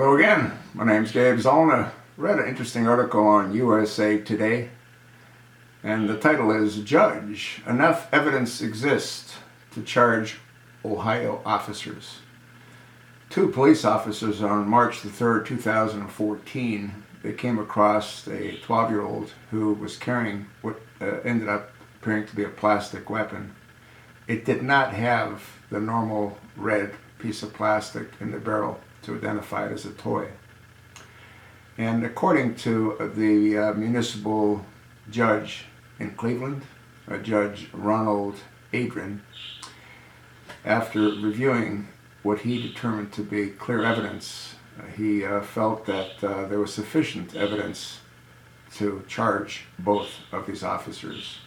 Hello again, my name's Gabe Zollner. Read an interesting article on USA Today, and the title is Judge, Enough Evidence Exists to Charge Ohio Officers. Two police officers on March the 3rd, 2014, they came across a 12-year-old who was carrying what ended up appearing to be a plastic weapon. It did not have the normal red piece of plastic in the barrel to identify it as a toy. And according to the municipal judge in Cleveland, Judge Ronald Adrian, after reviewing what he determined to be clear evidence, he felt that there was sufficient evidence to charge both of these officers.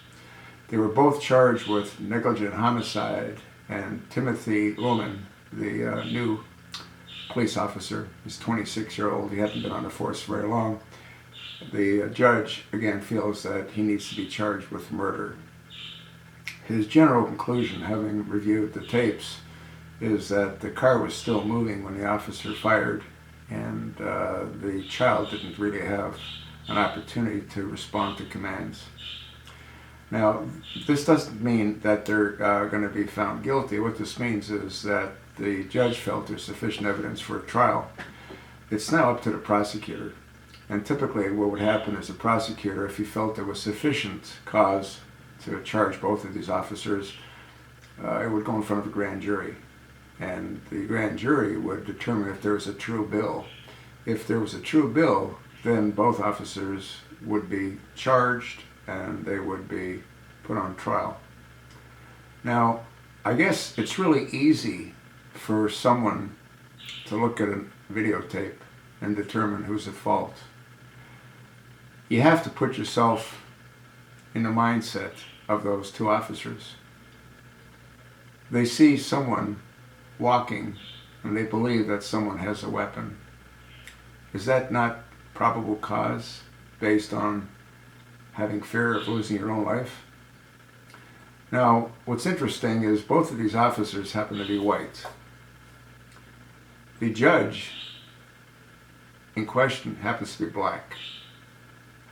They were both charged with negligent homicide, and Timothy Lumen, the new police officer, is 26-year-old. He hadn't been on the force very long. The judge again feels that he needs to be charged with murder. His general conclusion, having reviewed the tapes, is that the car was still moving when the officer fired, and the child didn't really have an opportunity to respond to commands. Now, this doesn't mean that they're going to be found guilty. What this means is that the judge felt there's sufficient evidence for a trial. It's now up to the prosecutor. And typically what would happen is the prosecutor, if he felt there was sufficient cause to charge both of these officers, it would go in front of a grand jury. And the grand jury would determine if there was a true bill. If there was a true bill, then both officers would be charged and they would be put on trial. Now, I guess it's really easy for someone to look at a videotape and determine who's at fault. You have to put yourself in the mindset of those two officers. They see someone walking and they believe that someone has a weapon. Is that not probable cause based on having fear of losing your own life? Now, what's interesting is both of these officers happen to be white. The judge in question happens to be black.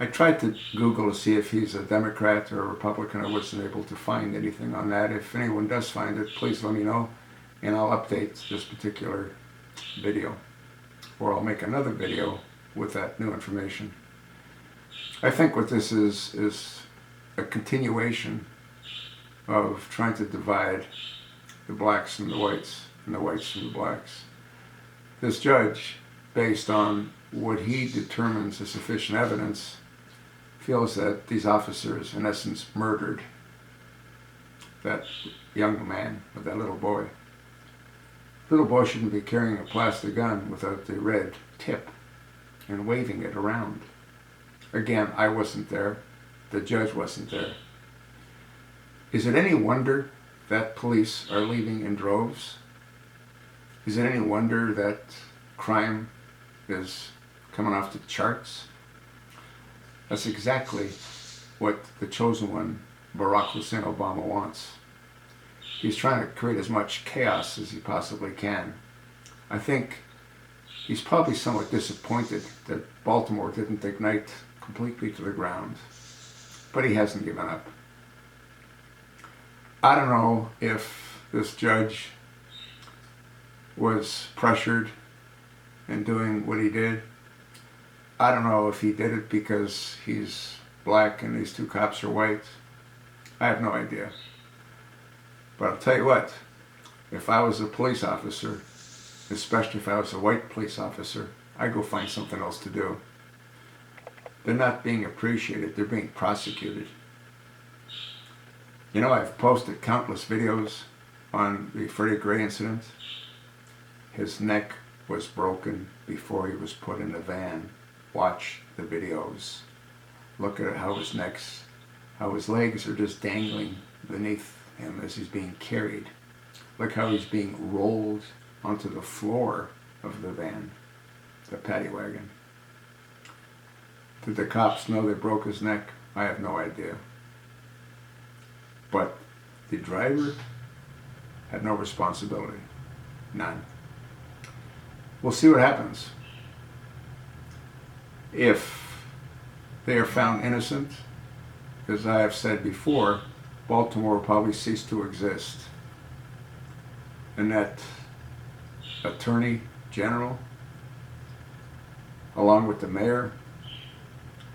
I tried to Google to see if he's a Democrat or a Republican. I wasn't able to find anything on that. If anyone does find it, please let me know, and I'll update this particular video, or I'll make another video with that new information. I think what this is a continuation of trying to divide the blacks from the whites and the whites from the blacks. This judge, based on what he determines is sufficient evidence, feels that these officers, in essence, murdered that young man or that little boy. Little boy shouldn't be carrying a plastic gun without the red tip and waving it around. Again, I wasn't there. The judge wasn't there. Is it any wonder that police are leaving in droves? Is it any wonder that crime is coming off the charts? That's exactly what the chosen one, Barack Hussein Obama, wants. He's trying to create as much chaos as he possibly can. I think he's probably somewhat disappointed that Baltimore didn't ignite completely to the ground, but he hasn't given up. I don't know if this judge was pressured in doing what he did. I don't know if he did it because he's black and these two cops are white. I have no idea. But I'll tell you what, if I was a police officer, especially if I was a white police officer, I'd go find something else to do. They're not being appreciated, they're being prosecuted. You know, I've posted countless videos on the Freddie Gray incident. His neck was broken before he was put in the van. Watch the videos. Look at how his legs are just dangling beneath him as he's being carried. Look how he's being rolled onto the floor of the van, the paddy wagon. Did the cops know they broke his neck? I have no idea. But the driver had no responsibility. None. We'll see what happens. if they are found innocent, as I have said before, Baltimore will probably cease to exist. And that attorney general, along with the mayor,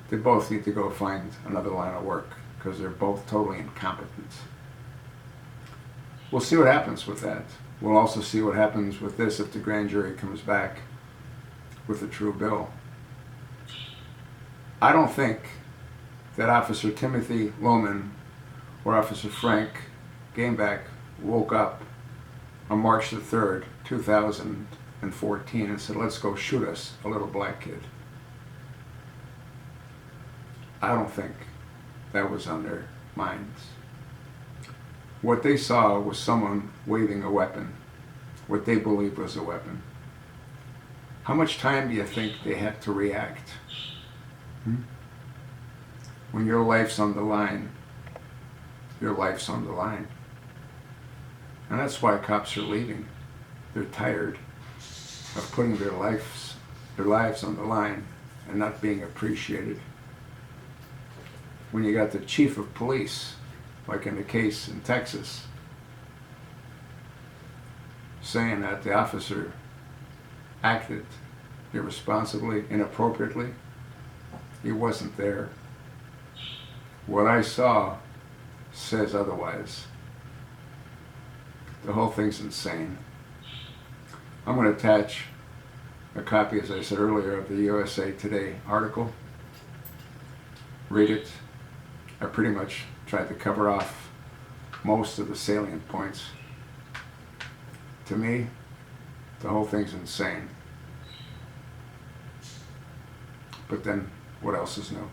they both need to go find another line of work because they're both totally incompetent. We'll see what happens with that. We'll also see what happens with this if the grand jury comes back with a true bill. I don't think that Officer Timothy Lohman or Officer Frank Gameback woke up on March the 3rd, 2014 and said, let's go shoot us, a little black kid. I don't think that was on their minds. What they saw was someone waving a weapon, what they believed was a weapon. How much time do you think they had to react? When your life's on the line, your life's on the line. And that's why cops are leaving. They're tired of putting their lives on the line and not being appreciated. When you got the chief of police, like in the case in Texas, saying that the officer acted irresponsibly, inappropriately, he wasn't there. What I saw says otherwise. The whole thing's insane. I'm going to attach a copy, as I said earlier, of the USA Today article. Read it. I pretty much tried to cover off most of the salient points. To me, the whole thing's insane. But then, what else is new?